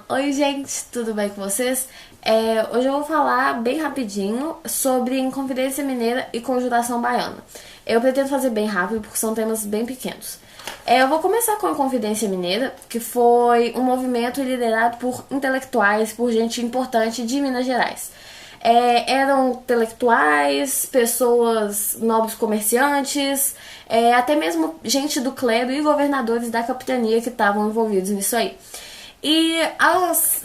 Oi, gente, tudo bem com vocês? Hoje eu vou falar bem rapidinho sobre Inconfidência Mineira e Conjuração Baiana. Eu pretendo fazer bem rápido porque são temas bem pequenos. Eu vou começar com a Inconfidência Mineira, que foi um movimento liderado por intelectuais, por gente importante de Minas Gerais. Eram intelectuais, pessoas, nobres comerciantes, até mesmo gente do clero e governadores da capitania que estavam envolvidos nisso aí. E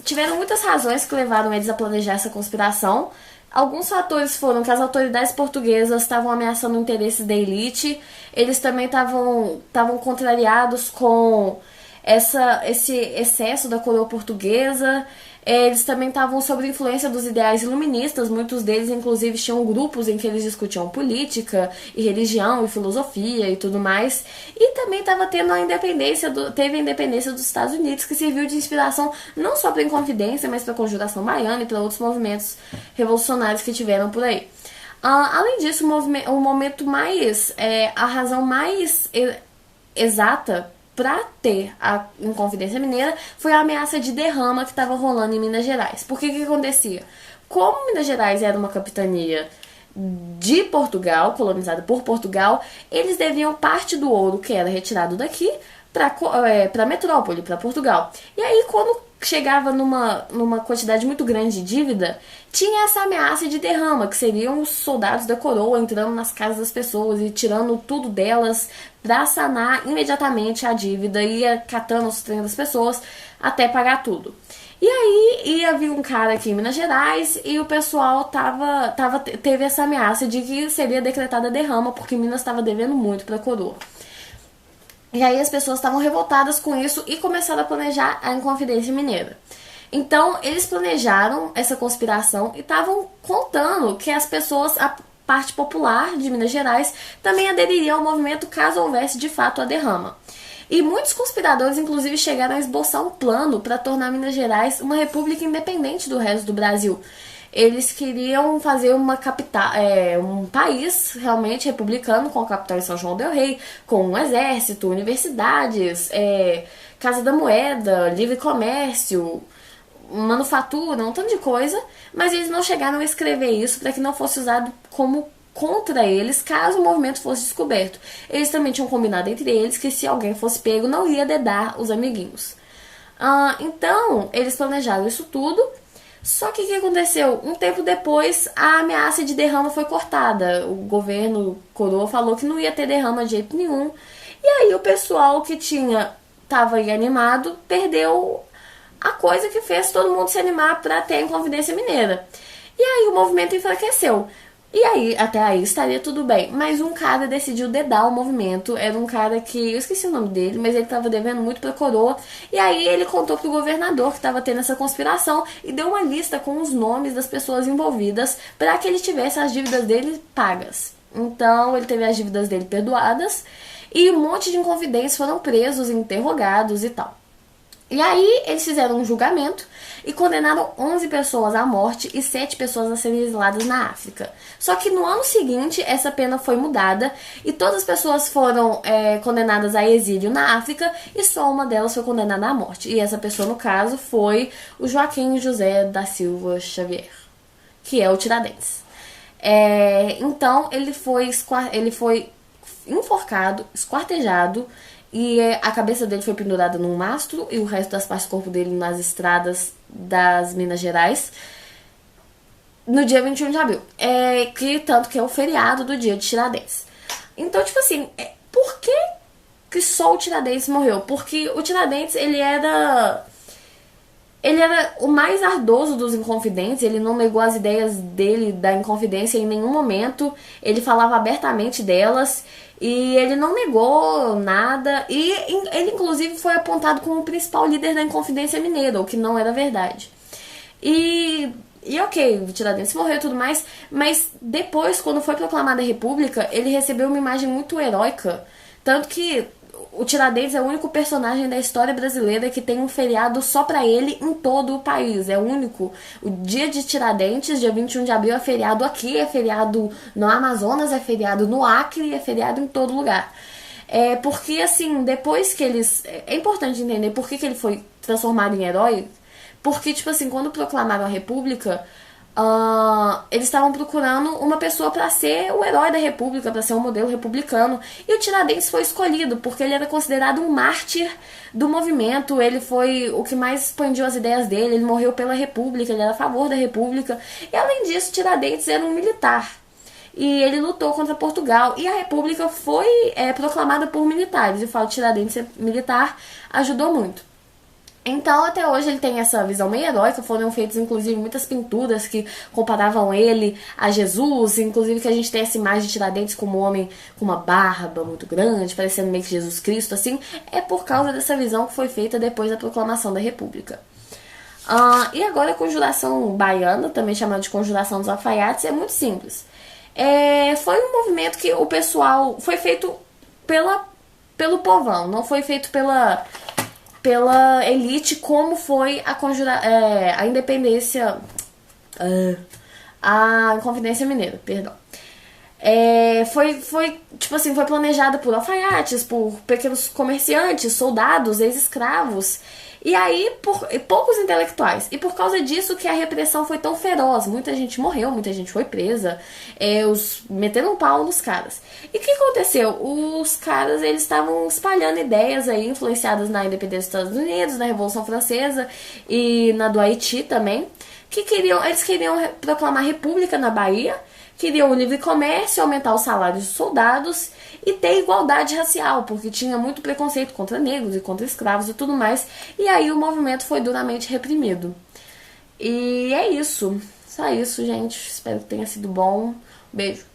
tiveram muitas razões que levaram eles a planejar essa conspiração. Alguns fatores foram que as autoridades portuguesas estavam ameaçando o interesse da elite, eles também estavam contrariados com esse excesso da coroa portuguesa. Eles também estavam sob influência dos ideais iluministas, muitos deles inclusive tinham grupos em que eles discutiam política e religião e filosofia e tudo mais. E também estava tendo teve a independência dos Estados Unidos, que serviu de inspiração não só para a Inconfidência, mas para a Conjuração Baiana e para outros movimentos revolucionários que tiveram por aí. Além disso, a razão mais exata para ter a Inconfidência Mineira foi a ameaça de derrama que estava rolando em Minas Gerais. Por que acontecia? Como Minas Gerais era uma capitania de Portugal, colonizada por Portugal, eles deviam parte do ouro que era retirado daqui para metrópole, para Portugal. E aí, quando chegava numa quantidade muito grande de dívida, tinha essa ameaça de derrama, que seriam os soldados da coroa entrando nas casas das pessoas e tirando tudo delas para sanar imediatamente a dívida e ia catando os trens das pessoas até pagar tudo. E aí ia vir um cara aqui em Minas Gerais e o pessoal teve essa ameaça de que seria decretada derrama porque Minas estava devendo muito para a coroa. E aí as pessoas estavam revoltadas com isso e começaram a planejar a Inconfidência Mineira. Então, eles planejaram essa conspiração e estavam contando que as pessoas, a parte popular de Minas Gerais, também aderiria ao movimento caso houvesse de fato a derrama. E muitos conspiradores, inclusive, chegaram a esboçar um plano para tornar Minas Gerais uma república independente do resto do Brasil. Eles queriam fazer uma capital, um país realmente republicano, com a capital em São João del Rei, com um exército, universidades, Casa da Moeda, livre comércio, manufatura, um tanto de coisa, mas eles não chegaram a escrever isso para que não fosse usado como contra eles caso o movimento fosse descoberto. Eles também tinham combinado entre eles que se alguém fosse pego não ia dedar os amiguinhos. Então, eles planejaram isso tudo. Só que o que aconteceu? Um tempo depois, a ameaça de derrama foi cortada. O governo coroa falou que não ia ter derrama de jeito nenhum. E aí o pessoal que tava aí animado perdeu a coisa que fez todo mundo se animar para ter a Inconfidência Mineira. E aí o movimento enfraqueceu. E aí, até aí estaria tudo bem. Mas um cara decidiu dedar o movimento. Era um cara que, eu esqueci o nome dele, mas ele tava devendo muito pra coroa. E aí ele contou pro governador que tava tendo essa conspiração e deu uma lista com os nomes das pessoas envolvidas para que ele tivesse as dívidas dele pagas. Então ele teve as dívidas dele perdoadas e um monte de inconfidentes foram presos, interrogados e tal. E aí eles fizeram um julgamento e condenaram 11 pessoas à morte e 7 pessoas a serem exiladas na África. Só que no ano seguinte essa pena foi mudada e todas as pessoas foram condenadas a exílio na África e só uma delas foi condenada à morte. E essa pessoa, no caso, foi o Joaquim José da Silva Xavier, que é o Tiradentes. Então ele foi enforcado, esquartejado, e a cabeça dele foi pendurada num mastro e o resto das partes do corpo dele nas estradas das Minas Gerais no dia 21 de abril. Tanto que é o feriado do dia de Tiradentes. Então, tipo assim, por que só o Tiradentes morreu? Porque o Tiradentes, ele era o mais ardoso dos Inconfidentes, ele não negou as ideias dele da Inconfidência em nenhum momento, ele falava abertamente delas e ele não negou nada, e ele inclusive foi apontado como o principal líder da Inconfidência Mineira, o que não era verdade. E ok, o Tiradentes morreu e tudo mais, mas depois, quando foi proclamada a República, ele recebeu uma imagem muito heróica, tanto que o Tiradentes é o único personagem da história brasileira que tem um feriado só pra ele em todo o país. É o único. O dia de Tiradentes, dia 21 de abril, é feriado aqui, é feriado no Amazonas, é feriado no Acre, é feriado em todo lugar. Porque, assim, depois que eles... É importante entender por que ele foi transformado em herói. Porque, tipo assim, quando proclamaram a República, eles estavam procurando uma pessoa para ser o herói da República, para ser um modelo republicano. E o Tiradentes foi escolhido, porque ele era considerado um mártir do movimento. Ele foi o que mais expandiu as ideias dele. Ele morreu pela República, ele era a favor da República. E, além disso, Tiradentes era um militar. E ele lutou contra Portugal. E a República foi proclamada por militares. E o fato de Tiradentes ser militar ajudou muito. Então, até hoje ele tem essa visão meio heróica. Foram feitas, inclusive, muitas pinturas que comparavam ele a Jesus. Inclusive que a gente tem essa imagem de Tiradentes como um homem com uma barba muito grande, parecendo meio que Jesus Cristo, assim. É por causa dessa visão que foi feita depois da proclamação da República. E agora a conjuração baiana, também chamada de conjuração dos alfaiates, é muito simples. Foi um movimento que o pessoal... Foi feito pelo povão, não foi feito pela elite, como foi a independência, a Inconfidência Mineira, perdão. Tipo assim, foi planejada por alfaiates, por pequenos comerciantes, soldados, ex-escravos, e aí por poucos intelectuais. E por causa disso que a repressão foi tão feroz. Muita gente morreu, muita gente foi presa, meteram um pau nos caras. E o que aconteceu? Os caras, eles estavam espalhando ideias aí, influenciadas na independência dos Estados Unidos, na Revolução Francesa e na do Haiti também, eles queriam proclamar república na Bahia, queriam o livre comércio, aumentar os salários dos soldados e ter igualdade racial, porque tinha muito preconceito contra negros e contra escravos e tudo mais. E aí o movimento foi duramente reprimido. E é isso. Só isso, gente. Espero que tenha sido bom. Beijo.